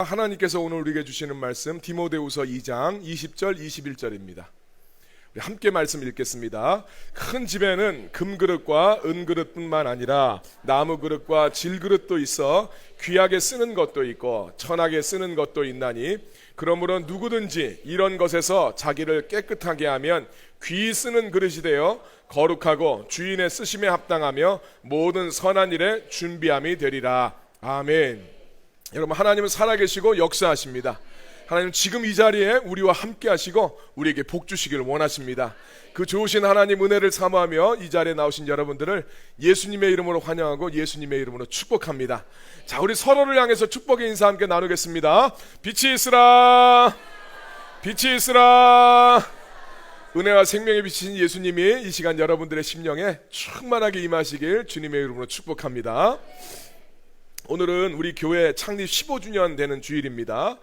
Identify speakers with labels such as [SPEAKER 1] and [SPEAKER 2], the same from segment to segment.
[SPEAKER 1] 하나님께서 오늘 우리에게 주시는 말씀 디모데후서 2장 20절 21절입니다. 우리 함께 말씀 읽겠습니다. 큰 집에는 금그릇과 은그릇뿐만 아니라 나무그릇과 질그릇도 있어 귀하게 쓰는 것도 있고 천하게 쓰는 것도 있나니 그러므로 누구든지 이런 것에서 자기를 깨끗하게 하면 귀히 쓰는 그릇이 되어 거룩하고 주인의 쓰심에 합당하며 모든 선한 일에 준비함이 되리라. 아멘. 여러분, 하나님은 살아계시고 역사하십니다. 하나님은 지금 이 자리에 우리와 함께 하시고 우리에게 복 주시기를 원하십니다. 그 좋으신 하나님 은혜를 사모하며 이 자리에 나오신 여러분들을 예수님의 이름으로 환영하고 예수님의 이름으로 축복합니다. 자, 우리 서로를 향해서 축복의 인사 함께 나누겠습니다. 빛이 있으라, 빛이 있으라. 은혜와 생명의 빛이신 예수님이 이 시간 여러분들의 심령에 충만하게 임하시길 주님의 이름으로 축복합니다. 오늘은 우리 교회 창립 15주년 되는 주일입니다.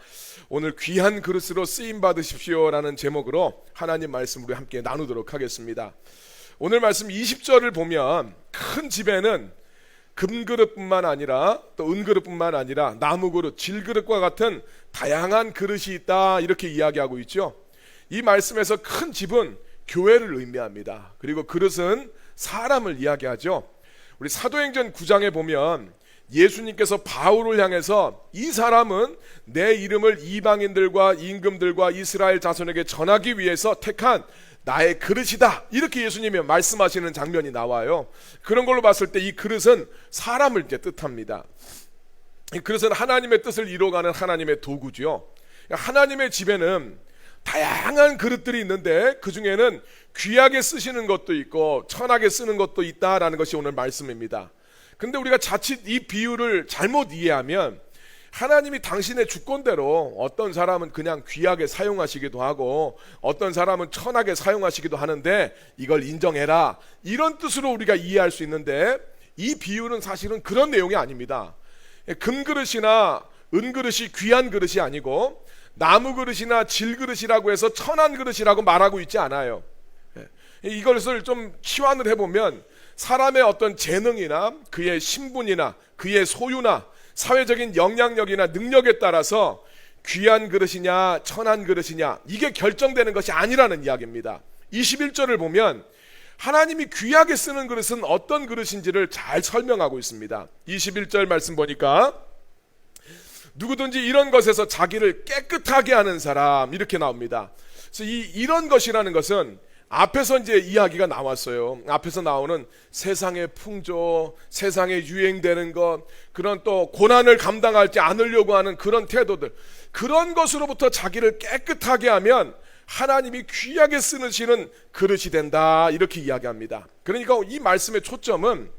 [SPEAKER 1] 오늘 귀한 그릇으로 쓰임 받으십시오 라는 제목으로 하나님 말씀 우리 함께 나누도록 하겠습니다. 오늘 말씀 20절을 보면 큰 집에는 금그릇뿐만 아니라 또 은그릇뿐만 아니라 나무그릇, 질그릇과 같은 다양한 그릇이 있다 이렇게 이야기하고 있죠. 이 말씀에서 큰 집은 교회를 의미합니다. 그리고 그릇은 사람을 이야기하죠. 우리 사도행전 9장에 보면 예수님께서 바울을 향해서 이 사람은 내 이름을 이방인들과 임금들과 이스라엘 자손에게 전하기 위해서 택한 나의 그릇이다 이렇게 예수님이 말씀하시는 장면이 나와요. 그런 걸로 봤을 때 이 그릇은 사람을 이제 뜻합니다. 이 그릇은 하나님의 뜻을 이루어가는 하나님의 도구죠. 하나님의 집에는 다양한 그릇들이 있는데 그 중에는 귀하게 쓰시는 것도 있고 천하게 쓰는 것도 있다라는 것이 오늘 말씀입니다. 근데 우리가 자칫 이 비유를 잘못 이해하면 하나님이 당신의 주권대로 어떤 사람은 그냥 귀하게 사용하시기도 하고 어떤 사람은 천하게 사용하시기도 하는데 이걸 인정해라 이런 뜻으로 우리가 이해할 수 있는데 이 비유는 사실은 그런 내용이 아닙니다. 금그릇이나 은그릇이 귀한 그릇이 아니고 나무그릇이나 질그릇이라고 해서 천한 그릇이라고 말하고 있지 않아요. 이것을 좀 치환을 해보면 사람의 어떤 재능이나 그의 신분이나 그의 소유나 사회적인 영향력이나 능력에 따라서 귀한 그릇이냐 천한 그릇이냐 이게 결정되는 것이 아니라는 이야기입니다. 21절을 보면 하나님이 귀하게 쓰는 그릇은 어떤 그릇인지를 잘 설명하고 있습니다. 21절 말씀 보니까 누구든지 이런 것에서 자기를 깨끗하게 하는 사람 이렇게 나옵니다. 그래서 이런 것이라는 것은 앞에서 이제 이야기가 나왔어요. 앞에서 나오는 세상의 풍조, 세상에 유행되는 것, 그런 또 고난을 감당하지 않으려고 하는 그런 태도들, 그런 것으로부터 자기를 깨끗하게 하면 하나님이 귀하게 쓰시는 그릇이 된다 이렇게 이야기합니다. 그러니까 이 말씀의 초점은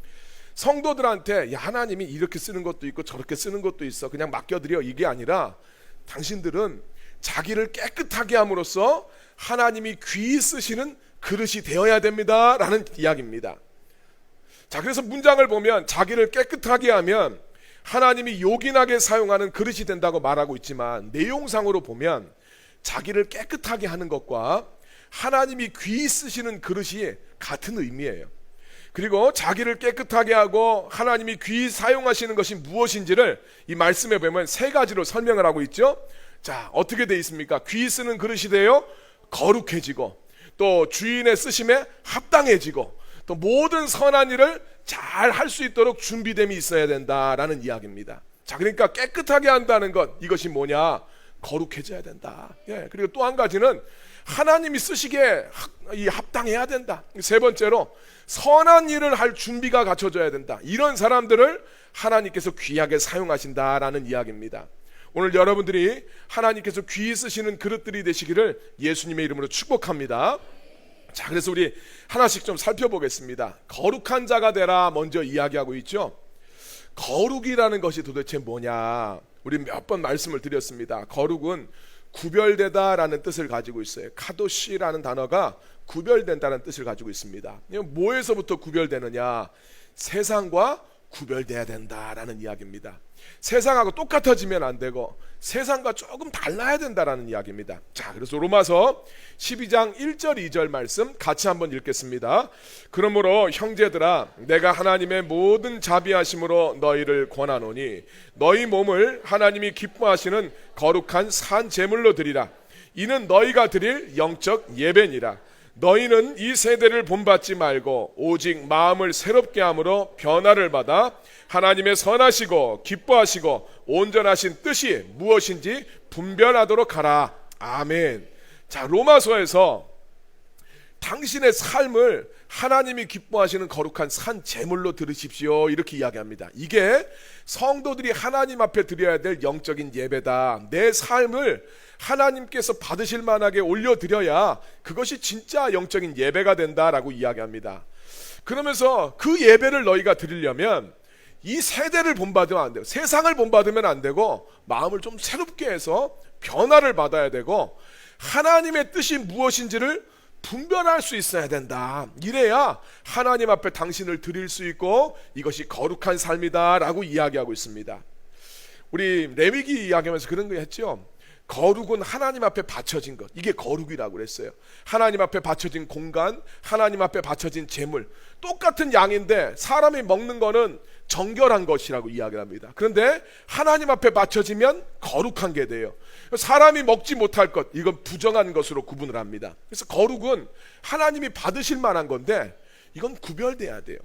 [SPEAKER 1] 성도들한테 야, 하나님이 이렇게 쓰는 것도 있고 저렇게 쓰는 것도 있어 그냥 맡겨드려 이게 아니라 당신들은 자기를 깨끗하게 함으로써 하나님이 귀히 쓰시는 그릇이 되어야 됩니다 라는 이야기입니다. 자, 그래서 문장을 보면 자기를 깨끗하게 하면 하나님이 요긴하게 사용하는 그릇이 된다고 말하고 있지만 내용상으로 보면 자기를 깨끗하게 하는 것과 하나님이 귀히 쓰시는 그릇이 같은 의미예요. 그리고 자기를 깨끗하게 하고 하나님이 귀히 사용하시는 것이 무엇인지를 이 말씀에 보면 세 가지로 설명을 하고 있죠. 자, 어떻게 돼 있습니까? 귀히 쓰는 그릇이 되어 거룩해지고 또 주인의 쓰심에 합당해지고 또 모든 선한 일을 잘 할 수 있도록 준비됨이 있어야 된다라는 이야기입니다. 자, 그러니까 깨끗하게 한다는 것 이것이 뭐냐? 거룩해져야 된다. 예, 그리고 또 한 가지는 하나님이 쓰시기에 합당해야 된다. 세 번째로 선한 일을 할 준비가 갖춰져야 된다. 이런 사람들을 하나님께서 귀하게 사용하신다라는 이야기입니다. 오늘 여러분들이 하나님께서 귀히 쓰시는 그릇들이 되시기를 예수님의 이름으로 축복합니다. 자, 그래서 우리 하나씩 좀 살펴보겠습니다. 거룩한 자가 되라 먼저 이야기하고 있죠. 거룩이라는 것이 도대체 뭐냐? 우리 몇 번 말씀을 드렸습니다. 거룩은 구별되다라는 뜻을 가지고 있어요. 카도시라는 단어가 구별된다는 뜻을 가지고 있습니다. 뭐에서부터 구별되느냐? 세상과 구별돼야 된다라는 이야기입니다. 세상하고 똑같아지면 안 되고 세상과 조금 달라야 된다라는 이야기입니다. 자, 그래서 로마서 12장 1절 2절 말씀 같이 한번 읽겠습니다. 그러므로 형제들아, 내가 하나님의 모든 자비하심으로 너희를 권하노니 너희 몸을 하나님이 기뻐하시는 거룩한 산 제물로 드리라. 이는 너희가 드릴 영적 예배니라. 너희는 이 세대를 본받지 말고 오직 마음을 새롭게 함으로 변화를 받아 하나님의 선하시고 기뻐하시고 온전하신 뜻이 무엇인지 분별하도록 하라. 아멘. 자, 로마서에서 당신의 삶을 하나님이 기뻐하시는 거룩한 산 제물로 들으십시오, 이렇게 이야기합니다. 이게 성도들이 하나님 앞에 드려야 될 영적인 예배다. 내 삶을 하나님께서 받으실 만하게 올려드려야 그것이 진짜 영적인 예배가 된다라고 이야기합니다. 그러면서 그 예배를 너희가 드리려면 이 세대를 본받으면 안 되고 세상을 본받으면 안 되고 마음을 좀 새롭게 해서 변화를 받아야 되고 하나님의 뜻이 무엇인지를 분별할 수 있어야 된다. 이래야 하나님 앞에 당신을 드릴 수 있고 이것이 거룩한 삶이다 라고 이야기하고 있습니다. 우리 레위기 이야기하면서 그런 거 했죠. 거룩은 하나님 앞에 바쳐진 것, 이게 거룩이라고 그랬어요. 하나님 앞에 바쳐진 공간, 하나님 앞에 바쳐진 재물, 똑같은 양인데 사람이 먹는 거는 정결한 것이라고 이야기를 합니다. 그런데 하나님 앞에 바쳐지면 거룩한 게 돼요. 사람이 먹지 못할 것, 이건 부정한 것으로 구분을 합니다. 그래서 거룩은 하나님이 받으실 만한 건데 이건 구별돼야 돼요.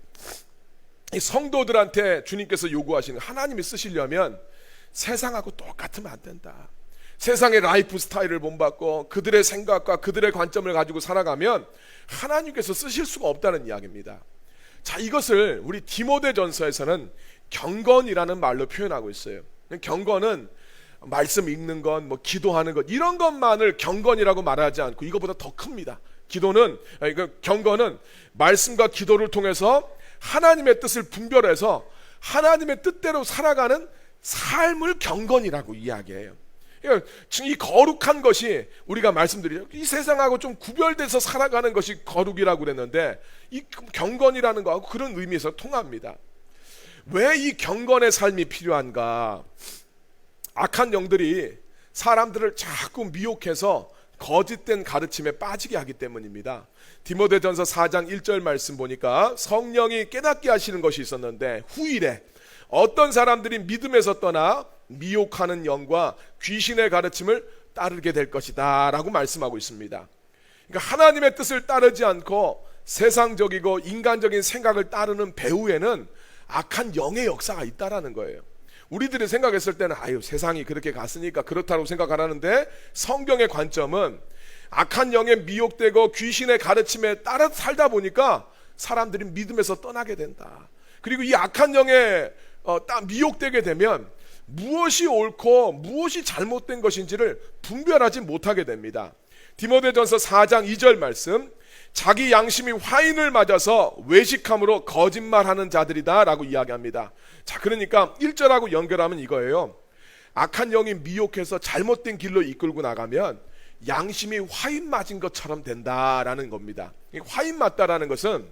[SPEAKER 1] 이 성도들한테 주님께서 요구하시는, 하나님이 쓰시려면 세상하고 똑같으면 안 된다. 세상의 라이프 스타일을 본받고 그들의 생각과 그들의 관점을 가지고 살아가면 하나님께서 쓰실 수가 없다는 이야기입니다. 자, 이것을 우리 디모데전서에서는 경건이라는 말로 표현하고 있어요. 경건은 말씀 읽는 것, 뭐 기도하는 것, 이런 것만을 경건이라고 말하지 않고 이것보다 더 큽니다. 경건은 말씀과 기도를 통해서 하나님의 뜻을 분별해서 하나님의 뜻대로 살아가는 삶을 경건이라고 이야기해요. 이 거룩한 것이, 우리가 말씀드리죠, 이 세상하고 좀 구별돼서 살아가는 것이 거룩이라고 그랬는데 이 경건이라는 거하고 그런 의미에서 통합니다. 왜 이 경건의 삶이 필요한가? 악한 영들이 사람들을 자꾸 미혹해서 거짓된 가르침에 빠지게 하기 때문입니다. 디모데전서 4장 1절 말씀 보니까 성령이 깨닫게 하시는 것이 있었는데 후일에 어떤 사람들이 믿음에서 떠나 미혹하는 영과 귀신의 가르침을 따르게 될 것이다 라고 말씀하고 있습니다. 그러니까 하나님의 뜻을 따르지 않고 세상적이고 인간적인 생각을 따르는 배후에는 악한 영의 역사가 있다라는 거예요. 우리들이 생각했을 때는 세상이 그렇게 갔으니까 그렇다고 생각 안 하는데, 성경의 관점은 악한 영에 미혹되고 귀신의 가르침에 따라 살다 보니까 사람들이 믿음에서 떠나게 된다. 그리고 이 악한 영에 미혹되게 되면 무엇이 옳고 무엇이 잘못된 것인지를 분별하지 못하게 됩니다. 디모데전서 4장 2절 말씀, 자기 양심이 화인을 맞아서 외식함으로 거짓말하는 자들이다 라고 이야기합니다. 자, 그러니까 1절하고 연결하면 이거예요. 악한 영이 미혹해서 잘못된 길로 이끌고 나가면 양심이 화인 맞은 것처럼 된다라는 겁니다. 화인 맞다라는 것은,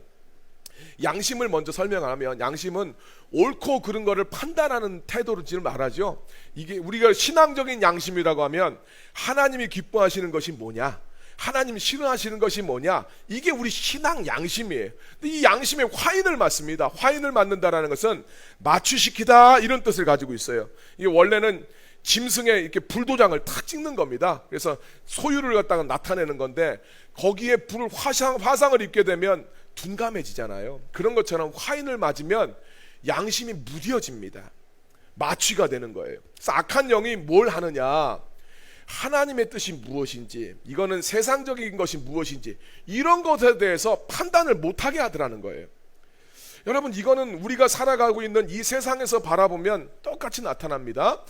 [SPEAKER 1] 양심을 먼저 설명하면 양심은 옳고 그른 거를 판단하는 태도를 지금 말하죠. 이게 우리가 신앙적인 양심이라고 하면 하나님이 기뻐하시는 것이 뭐냐, 하나님이 싫어하시는 것이 뭐냐, 이게 우리 신앙 양심이에요. 근데 이 양심에 화인을 맞습니다. 화인을 맞는다라는 것은 마취시키다, 이런 뜻을 가지고 있어요. 이게 원래는 짐승에 이렇게 불도장을 탁 찍는 겁니다. 그래서 소유를 갖다가 나타내는 건데 거기에 화상을 입게 되면 둔감해지잖아요. 그런 것처럼 화인을 맞으면 양심이 무뎌집니다. 마취가 되는 거예요. 그래서 악한 영이 뭘 하느냐, 하나님의 뜻이 무엇인지, 이거는 세상적인 것이 무엇인지, 이런 것에 대해서 판단을 못하게 하더라는 거예요. 여러분, 이거는 우리가 살아가고 있는 이 세상에서 바라보면 똑같이 나타납니다.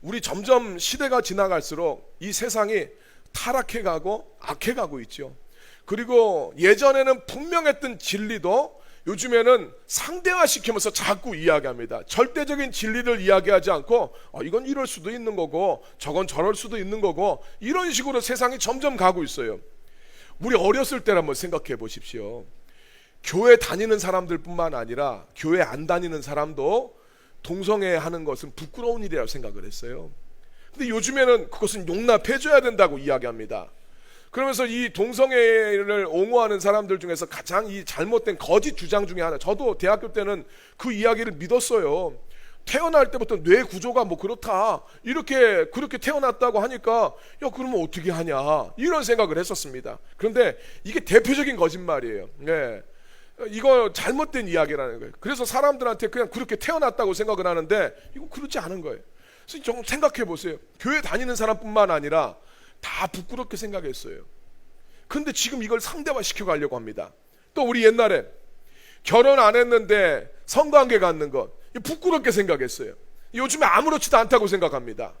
[SPEAKER 1] 우리 점점 시대가 지나갈수록 이 세상이 타락해가고 악해가고 있죠. 그리고 예전에는 분명했던 진리도 요즘에는 상대화시키면서 자꾸 이야기합니다. 절대적인 진리를 이야기하지 않고 이건 이럴 수도 있는 거고 저건 저럴 수도 있는 거고, 이런 식으로 세상이 점점 가고 있어요. 우리 어렸을 때를 한번 생각해 보십시오. 교회 다니는 사람들뿐만 아니라 교회 안 다니는 사람도 동성애 하는 것은 부끄러운 일이라고 생각을 했어요. 근데 요즘에는 그것은 용납해줘야 된다고 이야기합니다. 그러면서 이 동성애를 옹호하는 사람들 중에서 가장 이 잘못된 거짓 주장 중에 하나, 저도 대학교 때는 그 이야기를 믿었어요. 태어날 때부터 뇌 구조가 뭐 그렇다, 그렇게 태어났다고 하니까 야 그러면 어떻게 하냐, 이런 생각을 했었습니다. 그런데 이게 대표적인 거짓말이에요. 네. 이거 잘못된 이야기라는 거예요. 그래서 사람들한테 그냥 그렇게 태어났다고 생각을 하는데 이거 그렇지 않은 거예요. 그래서 좀 생각해 보세요. 교회 다니는 사람뿐만 아니라 다 부끄럽게 생각했어요. 그런데 지금 이걸 상대화시켜 가려고 합니다. 또 우리 옛날에 결혼 안 했는데 성관계 갖는 것 부끄럽게 생각했어요. 요즘에 아무렇지도 않다고 생각합니다.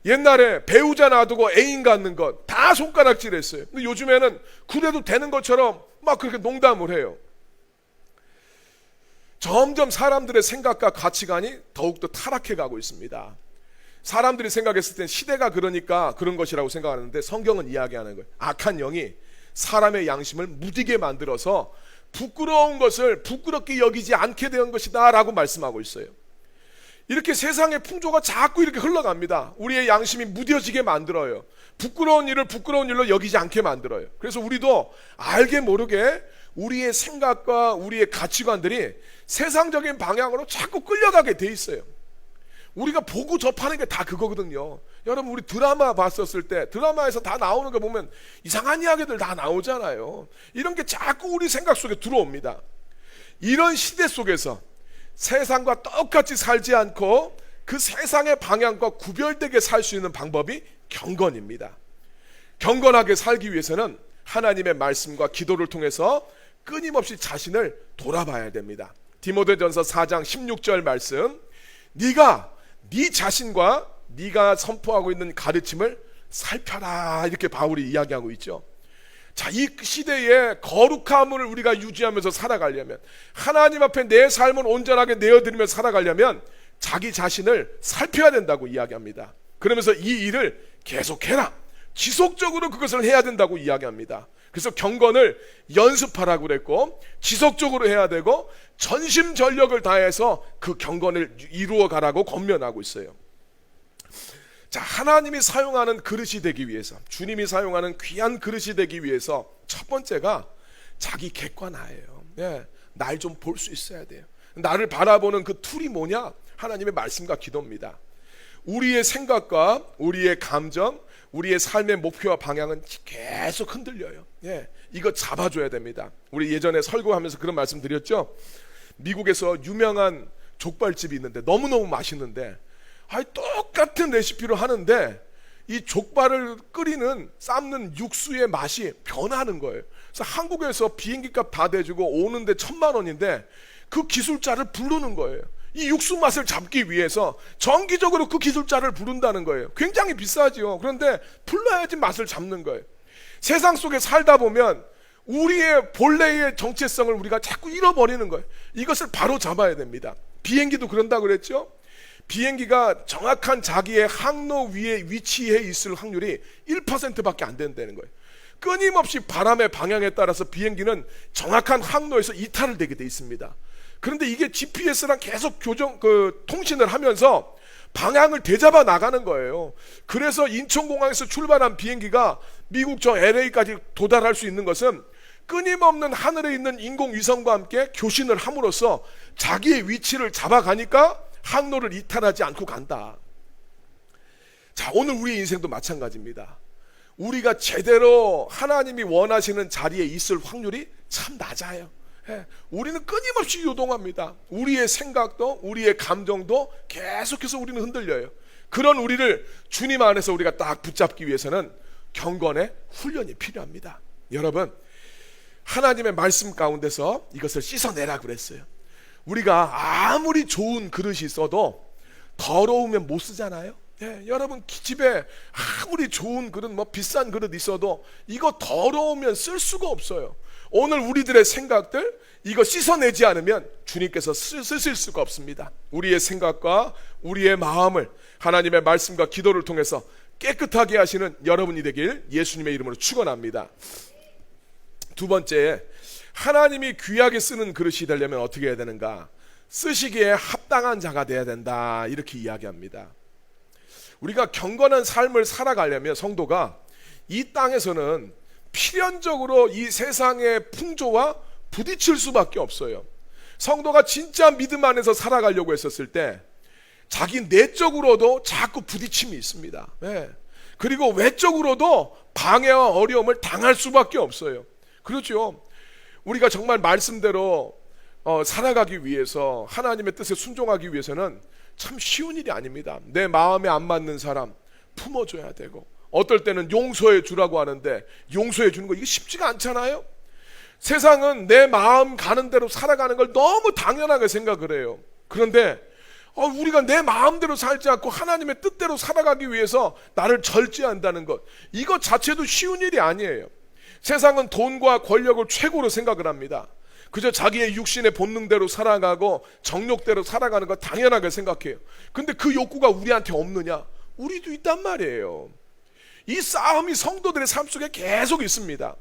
[SPEAKER 1] 옛날에 배우자 놔두고 애인 갖는 것 다 손가락질했어요. 근데 요즘에는 그래도 되는 것처럼 막 그렇게 농담을 해요. 점점 사람들의 생각과 가치관이 더욱더 타락해 가고 있습니다. 사람들이 생각했을 땐 시대가 그러니까 그런 것이라고 생각하는데 성경은 이야기하는 거예요. 악한 영이 사람의 양심을 무디게 만들어서 부끄러운 것을 부끄럽게 여기지 않게 된 것이다 라고 말씀하고 있어요. 이렇게 세상의 풍조가 자꾸 이렇게 흘러갑니다. 우리의 양심이 무뎌지게 만들어요. 부끄러운 일을 부끄러운 일로 여기지 않게 만들어요. 그래서 우리도 알게 모르게 우리의 생각과 우리의 가치관들이 세상적인 방향으로 자꾸 끌려가게 돼 있어요. 우리가 보고 접하는 게 다 그거거든요. 여러분 우리 드라마 봤었을 때 드라마에서 다 나오는 거 보면 이상한 이야기들 다 나오잖아요. 이런 게 자꾸 우리 생각 속에 들어옵니다. 이런 시대 속에서 세상과 똑같이 살지 않고 그 세상의 방향과 구별되게 살 수 있는 방법이 경건입니다. 경건하게 살기 위해서는 하나님의 말씀과 기도를 통해서 끊임없이 자신을 돌아봐야 됩니다. 디모데전서 4장 16절 말씀, 네가 네 자신과 네가 선포하고 있는 가르침을 살펴라, 이렇게 바울이 이야기하고 있죠. 자, 이 시대에 거룩함을 우리가 유지하면서 살아가려면, 하나님 앞에 내 삶을 온전하게 내어드리며 살아가려면 자기 자신을 살펴야 된다고 이야기합니다. 그러면서 이 일을 계속해라, 지속적으로 그것을 해야 된다고 이야기합니다. 그래서 경건을 연습하라고 그랬고 지속적으로 해야 되고 전심전력을 다해서 그 경건을 이루어 가라고 권면하고 있어요. 자, 하나님이 사용하는 그릇이 되기 위해서, 주님이 사용하는 귀한 그릇이 되기 위해서 첫 번째가 자기 객관화예요. 예, 날 좀 볼 수 있어야 돼요. 나를 바라보는 그 툴이 뭐냐? 하나님의 말씀과 기도입니다. 우리의 생각과 우리의 감정, 우리의 삶의 목표와 방향은 계속 흔들려요. 예, 이거 잡아줘야 됩니다. 우리 예전에 설교하면서 그런 말씀 드렸죠. 미국에서 유명한 족발집이 있는데 너무너무 맛있는데 똑같은 레시피로 하는데 이 족발을 삶는 육수의 맛이 변하는 거예요. 그래서 한국에서 비행기값 다 대주고 오는데 1,000만 원인데 그 기술자를 부르는 거예요. 이 육수 맛을 잡기 위해서 정기적으로 그 기술자를 부른다는 거예요. 굉장히 비싸지요. 그런데 불러야지 맛을 잡는 거예요. 세상 속에 살다 보면 우리의 본래의 정체성을 우리가 자꾸 잃어버리는 거예요. 이것을 바로 잡아야 됩니다. 비행기도 그런다고 그랬죠. 비행기가 정확한 자기의 항로 위에 위치해 있을 확률이 1%밖에 안 된다는 거예요. 끊임없이 바람의 방향에 따라서 비행기는 정확한 항로에서 이탈을 되게 돼 있습니다. 그런데 이게 GPS랑 계속 통신을 하면서 방향을 되잡아 나가는 거예요. 그래서 인천공항에서 출발한 비행기가 미국 저 LA까지 도달할 수 있는 것은 끊임없는 하늘에 있는 인공위성과 함께 교신을 함으로써 자기의 위치를 잡아가니까 항로를 이탈하지 않고 간다. 자, 오늘 우리의 인생도 마찬가지입니다. 우리가 제대로 하나님이 원하시는 자리에 있을 확률이 참 낮아요. 우리는 끊임없이 요동합니다. 우리의 생각도 우리의 감정도 계속해서 우리는 흔들려요. 그런 우리를 주님 안에서 우리가 딱 붙잡기 위해서는 경건의 훈련이 필요합니다. 여러분, 하나님의 말씀 가운데서 이것을 씻어내라 그랬어요. 우리가 아무리 좋은 그릇이 있어도 더러우면 못 쓰잖아요. 여러분 집에 아무리 좋은 그릇, 비싼 그릇 있어도 이거 더러우면 쓸 수가 없어요. 오늘 우리들의 생각들 이거 씻어내지 않으면 주님께서 쓰실 수가 없습니다. 우리의 생각과 우리의 마음을 하나님의 말씀과 기도를 통해서 깨끗하게 하시는 여러분이 되길 예수님의 이름으로 축원합니다. 두 번째, 하나님이 귀하게 쓰는 그릇이 되려면 어떻게 해야 되는가? 쓰시기에 합당한 자가 돼야 된다, 이렇게 이야기합니다. 우리가 경건한 삶을 살아가려면 성도가 이 땅에서는 필연적으로 이 세상의 풍조와 부딪힐 수밖에 없어요. 성도가 진짜 믿음 안에서 살아가려고 했었을 때 자기 내적으로도 자꾸 부딪힘이 있습니다. 네. 그리고 외적으로도 방해와 어려움을 당할 수밖에 없어요. 그렇죠. 우리가 정말 말씀대로 살아가기 위해서, 하나님의 뜻에 순종하기 위해서는 참 쉬운 일이 아닙니다. 내 마음에 안 맞는 사람 품어줘야 되고, 어떨 때는 용서해 주라고 하는데 용서해 주는 거 이게 쉽지가 않잖아요. 세상은 내 마음 가는 대로 살아가는 걸 너무 당연하게 생각을 해요. 그런데 우리가 내 마음대로 살지 않고 하나님의 뜻대로 살아가기 위해서 나를 절제한다는 것, 이것 자체도 쉬운 일이 아니에요. 세상은 돈과 권력을 최고로 생각을 합니다. 그저 자기의 육신의 본능대로 살아가고 정욕대로 살아가는 것 당연하게 생각해요. 근데 그 욕구가 우리한테 없느냐? 우리도 있단 말이에요. 이 싸움이 성도들의 삶 속에 계속 있습니다.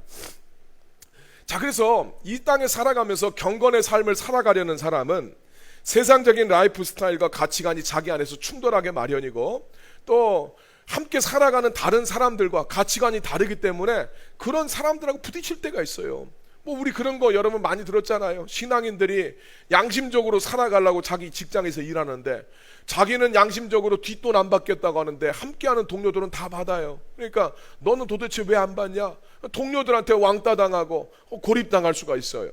[SPEAKER 1] 자, 그래서 이 땅에 살아가면서 경건의 삶을 살아가려는 사람은 세상적인 라이프 스타일과 가치관이 자기 안에서 충돌하게 마련이고, 또 함께 살아가는 다른 사람들과 가치관이 다르기 때문에 그런 사람들하고 부딪힐 때가 있어요. 우리 그런 거 여러분 많이 들었잖아요. 신앙인들이 양심적으로 살아가려고 자기 직장에서 일하는데 자기는 양심적으로 뒷돈 안 받겠다고 하는데 함께하는 동료들은 다 받아요. 그러니까 너는 도대체 왜 안 받냐? 동료들한테 왕따 당하고 고립당할 수가 있어요.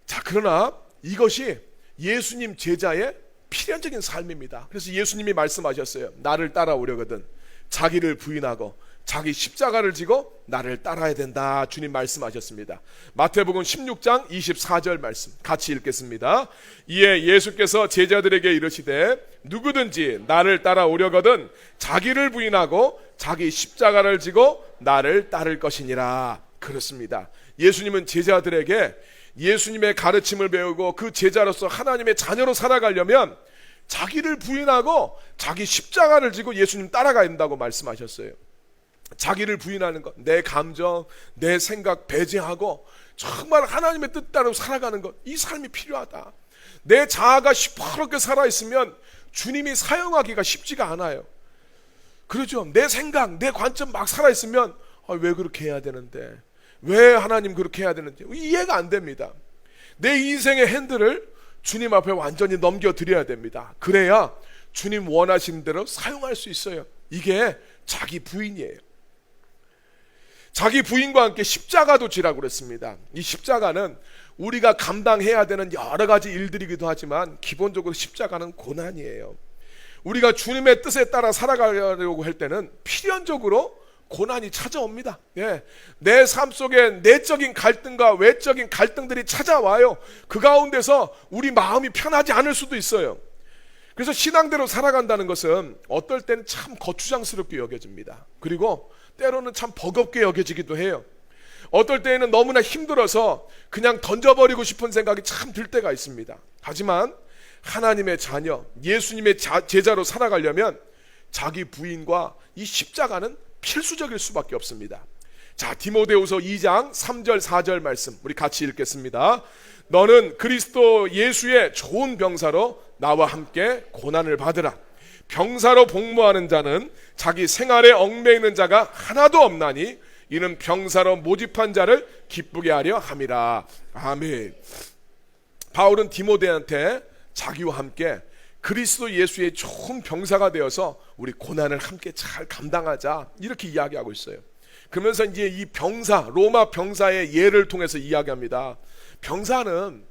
[SPEAKER 1] 자, 그러나 이것이 예수님 제자의 필연적인 삶입니다. 그래서 예수님이 말씀하셨어요. 나를 따라오려거든 자기를 부인하고 자기 십자가를 지고 나를 따라야 된다, 주님 말씀하셨습니다. 마태복음 16장 24절 말씀 같이 읽겠습니다. 이에 예수께서 제자들에게 이르시되 누구든지 나를 따라오려거든 자기를 부인하고 자기 십자가를 지고 나를 따를 것이니라. 그렇습니다. 예수님은 제자들에게 예수님의 가르침을 배우고 그 제자로서 하나님의 자녀로 살아가려면 자기를 부인하고 자기 십자가를 지고 예수님 따라가야 된다고 말씀하셨어요. 자기를 부인하는 것, 내 감정, 내 생각 배제하고 정말 하나님의 뜻 따라 살아가는 것, 이 삶이 필요하다. 내 자아가 시퍼렇게 살아있으면 주님이 사용하기가 쉽지가 않아요. 그렇죠. 내 생각, 내 관점 막 살아있으면 왜 그렇게 해야 되는데, 왜 하나님 그렇게 해야 되는지 이해가 안 됩니다. 내 인생의 핸들을 주님 앞에 완전히 넘겨드려야 됩니다. 그래야 주님 원하시는 대로 사용할 수 있어요. 이게 자기 부인이에요. 자기 부인과 함께 십자가도 지라고 그랬습니다. 이 십자가는 우리가 감당해야 되는 여러 가지 일들이기도 하지만 기본적으로 십자가는 고난이에요. 우리가 주님의 뜻에 따라 살아가려고 할 때는 필연적으로 고난이 찾아옵니다. 예. 내 삶 속에 내적인 갈등과 외적인 갈등들이 찾아와요. 그 가운데서 우리 마음이 편하지 않을 수도 있어요. 그래서 신앙대로 살아간다는 것은 어떨 때는 참 거추장스럽게 여겨집니다. 그리고 때로는 참 버겁게 여겨지기도 해요. 어떨 때에는 너무나 힘들어서 그냥 던져버리고 싶은 생각이 참 들 때가 있습니다. 하지만 하나님의 자녀, 예수님의 제자로 살아가려면 자기 부인과 이 십자가는 필수적일 수밖에 없습니다. 자, 디모데후서 2장 3절 4절 말씀 우리 같이 읽겠습니다. 너는 그리스도 예수의 좋은 병사로 나와 함께 고난을 받으라. 병사로 복무하는 자는 자기 생활에 얽매이는 자가 하나도 없나니 이는 병사로 모집한 자를 기쁘게 하려 함이라. 아멘. 바울은 디모데한테 자기와 함께 그리스도 예수의 좋은 병사가 되어서 우리 고난을 함께 잘 감당하자, 이렇게 이야기하고 있어요. 그러면서 이제 이 병사, 로마 병사의 예를 통해서 이야기합니다. 병사는,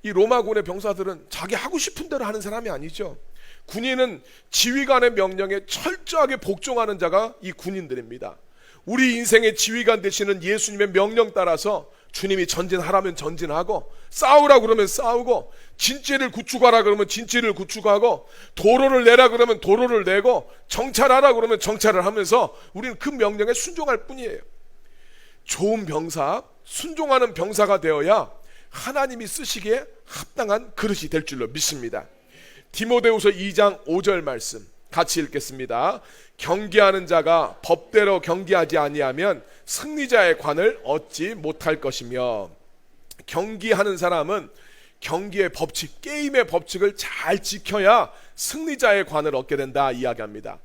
[SPEAKER 1] 이 로마군의 병사들은 자기 하고 싶은 대로 하는 사람이 아니죠. 군인은 지휘관의 명령에 철저하게 복종하는 자가 이 군인들입니다. 우리 인생의 지휘관 되시는 예수님의 명령 따라서 주님이 전진하라면 전진하고, 싸우라 그러면 싸우고, 진죄를 구축하라 그러면 진죄를 구축하고, 도로를 내라 그러면 도로를 내고, 정찰하라 그러면 정찰을 하면서 우리는 그 명령에 순종할 뿐이에요. 좋은 병사, 순종하는 병사가 되어야 하나님이 쓰시기에 합당한 그릇이 될 줄로 믿습니다. 디모데후서 2장 5절 말씀 같이 읽겠습니다. 경계하는 자가 법대로 경계하지 아니하면 승리자의 관을 얻지 못할 것이며, 경계하는 사람은 경기의 법칙, 게임의 법칙을 잘 지켜야 승리자의 관을 얻게 된다 이야기합니다.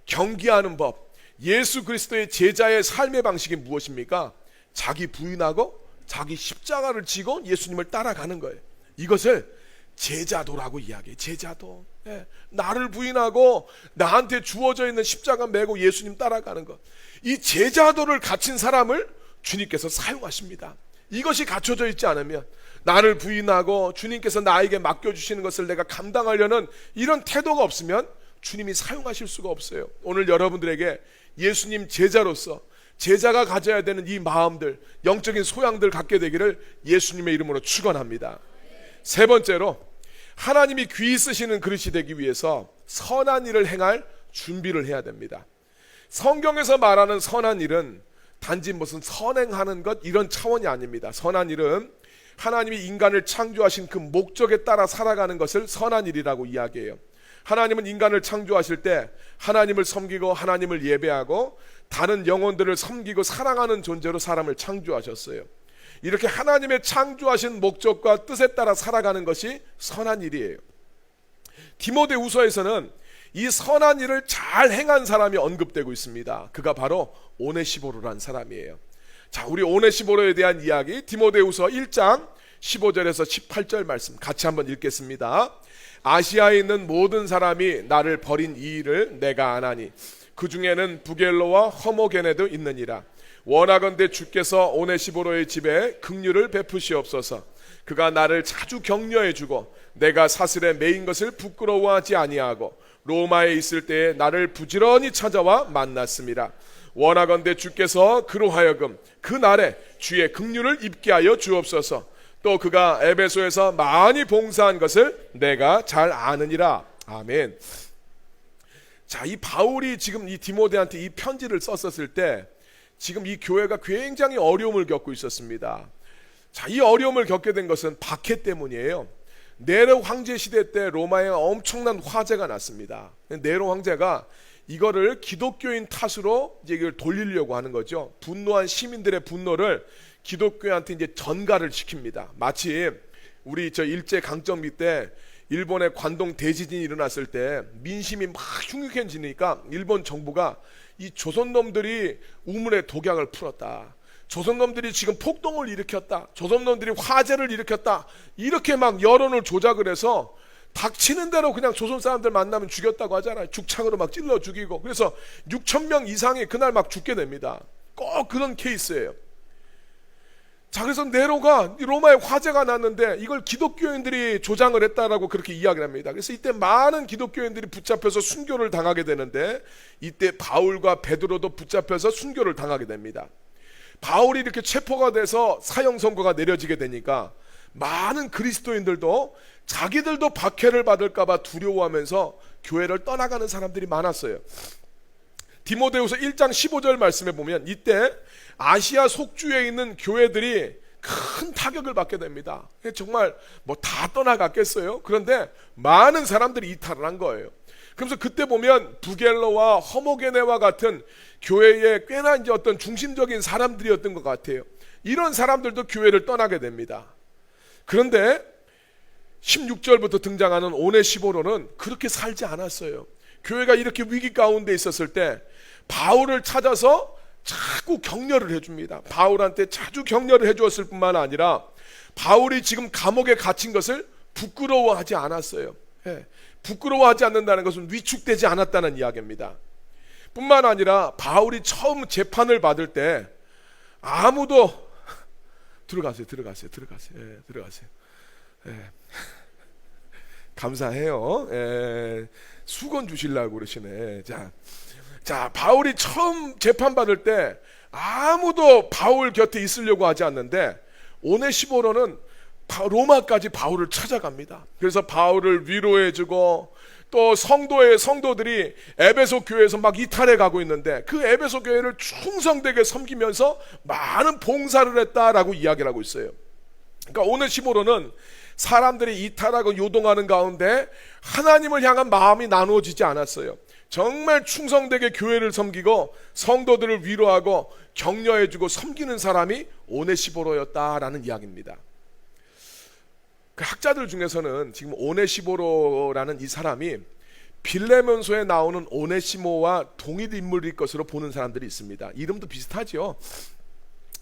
[SPEAKER 1] 경계하는 법, 예수 그리스도의 제자의 삶의 방식이 무엇입니까? 자기 부인하고 자기 십자가를 지고 예수님을 따라가는 거예요. 이것을 제자도라고 이야기해요. 제자도. 나를 부인하고 나한테 주어져 있는 십자가 메고 예수님 따라가는 것. 이 제자도를 갖춘 사람을 주님께서 사용하십니다. 이것이 갖춰져 있지 않으면, 나를 부인하고 주님께서 나에게 맡겨주시는 것을 내가 감당하려는 이런 태도가 없으면 주님이 사용하실 수가 없어요. 오늘 여러분들에게 예수님 제자로서 제자가 가져야 되는 이 마음들, 영적인 소양들 갖게 되기를 예수님의 이름으로 축원합니다. 세 번째로, 하나님이 귀히 쓰시는 그릇이 되기 위해서 선한 일을 행할 준비를 해야 됩니다. 성경에서 말하는 선한 일은 단지 무슨 선행하는 것 이런 차원이 아닙니다. 선한 일은 하나님이 인간을 창조하신 그 목적에 따라 살아가는 것을 선한 일이라고 이야기해요. 하나님은 인간을 창조하실 때 하나님을 섬기고 하나님을 예배하고 다른 영혼들을 섬기고 사랑하는 존재로 사람을 창조하셨어요. 이렇게 하나님의 창조하신 목적과 뜻에 따라 살아가는 것이 선한 일이에요. 디모데후서에서는 이 선한 일을 잘 행한 사람이 언급되고 있습니다. 그가 바로 오네시보르라는 사람이에요. 자, 우리 오네시보르에 대한 이야기, 디모데후서 1장 15절에서 18절 말씀 같이 한번 읽겠습니다. 아시아에 있는 모든 사람이 나를 버린 이 일을 내가 아나니 그 중에는 부겔로와 허모게네도 있느니라. 원하건대 주께서 오네시보로의 집에 긍휼을 베푸시옵소서. 그가 나를 자주 격려해 주고 내가 사슬에 매인 것을 부끄러워하지 아니하고 로마에 있을 때에 나를 부지런히 찾아와 만났습니다. 원하건대 주께서 그로 하여금 그 날에 주의 긍휼을 입게 하여 주옵소서. 또 그가 에베소에서 많이 봉사한 것을 내가 잘 아느니라. 아멘. 자, 이 바울이 지금 이 디모데한테 이 편지를 썼었을 때 지금 이 교회가 굉장히 어려움을 겪고 있었습니다. 자, 이 어려움을 겪게 된 것은 박해 때문이에요. 네로 황제 시대 때 로마에 엄청난 화재가 났습니다. 네로 황제가 이거를 기독교인 탓으로 이제 이걸 돌리려고 하는 거죠. 분노한 시민들의 분노를 기독교한테 이제 전가를 시킵니다. 마치 우리 저 일제 강점기 때 일본의 관동 대지진이 일어났을 때 민심이 막 흉흉해지니까 일본 정부가 이 조선놈들이 우물에 독약을 풀었다, 조선놈들이 지금 폭동을 일으켰다, 조선놈들이 화재를 일으켰다, 이렇게 막 여론을 조작을 해서 닥치는 대로 그냥 조선 사람들 만나면 죽였다고 하잖아요. 죽창으로 막 찔러 죽이고. 그래서 6,000명 이상이 그날 막 죽게 됩니다. 꼭 그런 케이스예요. 자, 그래서 네로가 로마에 화재가 났는데 이걸 기독교인들이 조장을 했다라고 그렇게 이야기를 합니다. 그래서 이때 많은 기독교인들이 붙잡혀서 순교를 당하게 되는데 이때 바울과 베드로도 붙잡혀서 순교를 당하게 됩니다. 바울이 이렇게 체포가 돼서 사형 선고가 내려지게 되니까 많은 그리스도인들도 자기들도 박해를 받을까 봐 두려워하면서 교회를 떠나가는 사람들이 많았어요. 디모데후서 1장 15절 말씀에 보면 이때 아시아 속주에 있는 교회들이 큰 타격을 받게 됩니다. 정말 뭐 다 떠나갔겠어요? 그런데 많은 사람들이 이탈을 한 거예요. 그래서 그때 보면 부겔로와 허모게네와 같은 교회에 꽤나 이제 어떤 중심적인 사람들이었던 것 같아요. 이런 사람들도 교회를 떠나게 됩니다. 그런데 16절부터 등장하는 오네시보로는 그렇게 살지 않았어요. 교회가 이렇게 위기 가운데 있었을 때 바울을 찾아서 자꾸 격려를 해줍니다. 바울한테 자주 격려를 해주었을 뿐만 아니라 바울이 지금 감옥에 갇힌 것을 부끄러워하지 않았어요. 부끄러워하지 않는다는 것은 위축되지 않았다는 이야기입니다. 뿐만 아니라 바울이 처음 재판을 받을 때 아무도 들어가세요. 감사해요. 수건 주시려고 그러시네. 자, 바울이 처음 재판받을 때 아무도 바울 곁에 있으려고 하지 않는데 오네시보로는 로마까지 바울을 찾아갑니다. 그래서 바울을 위로해주고 또 성도들이 에베소 교회에서 막 이탈해 가고 있는데 그 에베소 교회를 충성되게 섬기면서 많은 봉사를 했다라고 이야기를 하고 있어요. 그러니까 오네시보로는 사람들이 이탈하고 요동하는 가운데 하나님을 향한 마음이 나누어지지 않았어요. 정말 충성되게 교회를 섬기고 성도들을 위로하고 격려해주고 섬기는 사람이 오네시보로였다라는 이야기입니다. 그 학자들 중에서는 지금 오네시보로라는 이 사람이 빌레몬서에 나오는 오네시모와 동일 인물일 것으로 보는 사람들이 있습니다. 이름도 비슷하죠.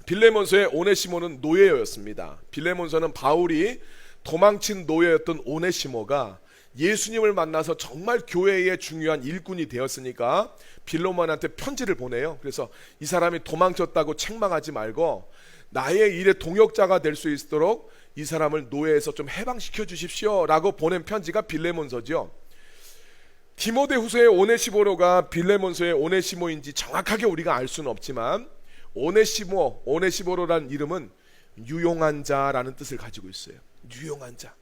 [SPEAKER 1] 빌레몬서의 오네시모는 노예였습니다. 빌레몬서는 바울이 도망친 노예였던 오네시모가 예수님을 만나서 정말 교회의 중요한 일꾼이 되었으니까 빌레몬한테 편지를 보내요. 그래서 이 사람이 도망쳤다고 책망하지 말고 나의 일의 동역자가 될 수 있도록 이 사람을 노예에서 좀 해방시켜 주십시오 라고 보낸 편지가 빌레몬서죠. 디모데후서의 오네시보로가 빌레몬서의 오네시모인지 정확하게 우리가 알 수는 없지만 오네시보로라는 이름은 유용한 자라는 뜻을 가지고 있어요. 유용한 자.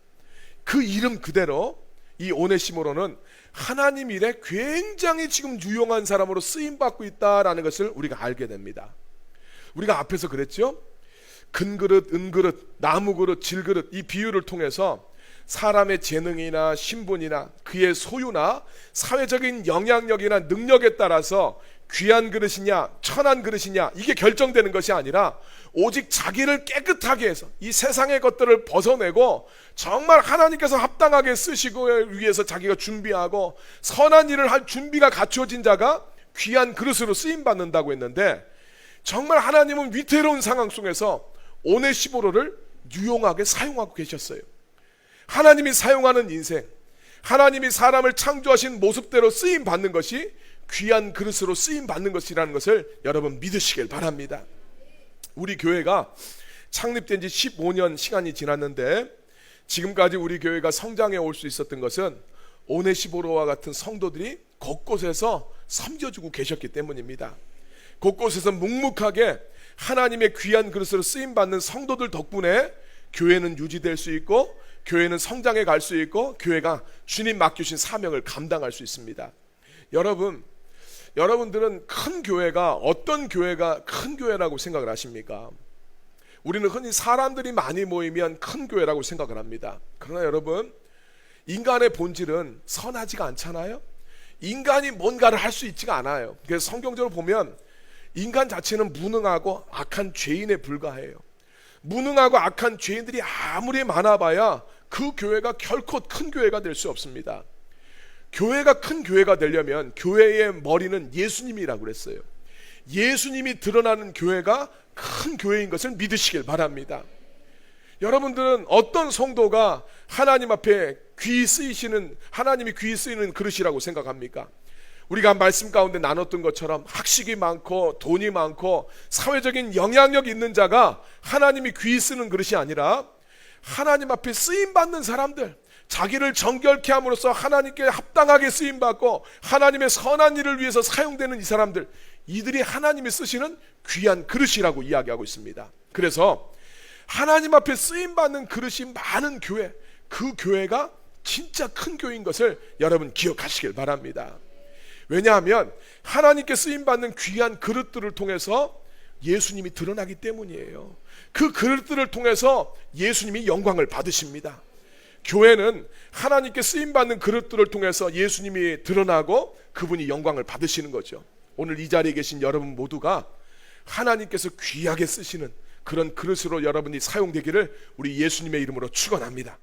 [SPEAKER 1] 그 이름 그대로 이 오네시모로는 하나님 일에 굉장히 지금 유용한 사람으로 쓰임받고 있다라는 것을 우리가 알게 됩니다. 우리가 앞에서 그랬죠? 금그릇, 은그릇, 나무그릇, 질그릇 이 비유를 통해서 사람의 재능이나 신분이나 그의 소유나 사회적인 영향력이나 능력에 따라서 귀한 그릇이냐 천한 그릇이냐 이게 결정되는 것이 아니라 오직 자기를 깨끗하게 해서 이 세상의 것들을 벗어내고 정말 하나님께서 합당하게 쓰시고 위해서 자기가 준비하고 선한 일을 할 준비가 갖춰진 자가 귀한 그릇으로 쓰임받는다고 했는데 정말 하나님은 위태로운 상황 속에서 오네시보로를 유용하게 사용하고 계셨어요. 하나님이 사용하는 인생, 하나님이 사람을 창조하신 모습대로 쓰임받는 것이 귀한 그릇으로 쓰임받는 것이라는 것을 여러분 믿으시길 바랍니다. 우리 교회가 창립된 지 15년 시간이 지났는데 지금까지 우리 교회가 성장해 올 수 있었던 것은 오네시보로와 같은 성도들이 곳곳에서 섬겨주고 계셨기 때문입니다. 곳곳에서 묵묵하게 하나님의 귀한 그릇으로 쓰임받는 성도들 덕분에 교회는 유지될 수 있고 교회는 성장해 갈 수 있고 교회가 주님 맡기신 사명을 감당할 수 있습니다. 여러분들은 큰 교회가 어떤 교회가 큰 교회라고 생각을 하십니까? 우리는 흔히 사람들이 많이 모이면 큰 교회라고 생각을 합니다. 그러나 여러분, 인간의 본질은 선하지가 않잖아요. 인간이 뭔가를 할 수 있지가 않아요. 그래서 성경적으로 보면 인간 자체는 무능하고 악한 죄인에 불과해요. 무능하고 악한 죄인들이 아무리 많아봐야 그 교회가 결코 큰 교회가 될 수 없습니다. 교회가 큰 교회가 되려면 교회의 머리는 예수님이라고 그랬어요. 예수님이 드러나는 교회가 큰 교회인 것을 믿으시길 바랍니다. 여러분들은 어떤 성도가 하나님 앞에 귀 쓰이시는, 하나님이 귀 쓰이는 그릇이라고 생각합니까? 우리가 말씀 가운데 나눴던 것처럼 학식이 많고 돈이 많고 사회적인 영향력 있는 자가 하나님이 귀 쓰는 그릇이 아니라 하나님 앞에 쓰임받는 사람들, 자기를 정결케 함으로써 하나님께 합당하게 쓰임받고 하나님의 선한 일을 위해서 사용되는 이 사람들, 이들이 하나님이 쓰시는 귀한 그릇이라고 이야기하고 있습니다. 그래서 하나님 앞에 쓰임받는 그릇이 많은 교회, 그 교회가 진짜 큰 교회인 것을 여러분 기억하시길 바랍니다. 왜냐하면 하나님께 쓰임받는 귀한 그릇들을 통해서 예수님이 드러나기 때문이에요. 그 그릇들을 통해서 예수님이 영광을 받으십니다. 교회는 하나님께 쓰임받는 그릇들을 통해서 예수님이 드러나고 그분이 영광을 받으시는 거죠. 오늘 이 자리에 계신 여러분 모두가 하나님께서 귀하게 쓰시는 그런 그릇으로 여러분이 사용되기를 우리 예수님의 이름으로 축원합니다.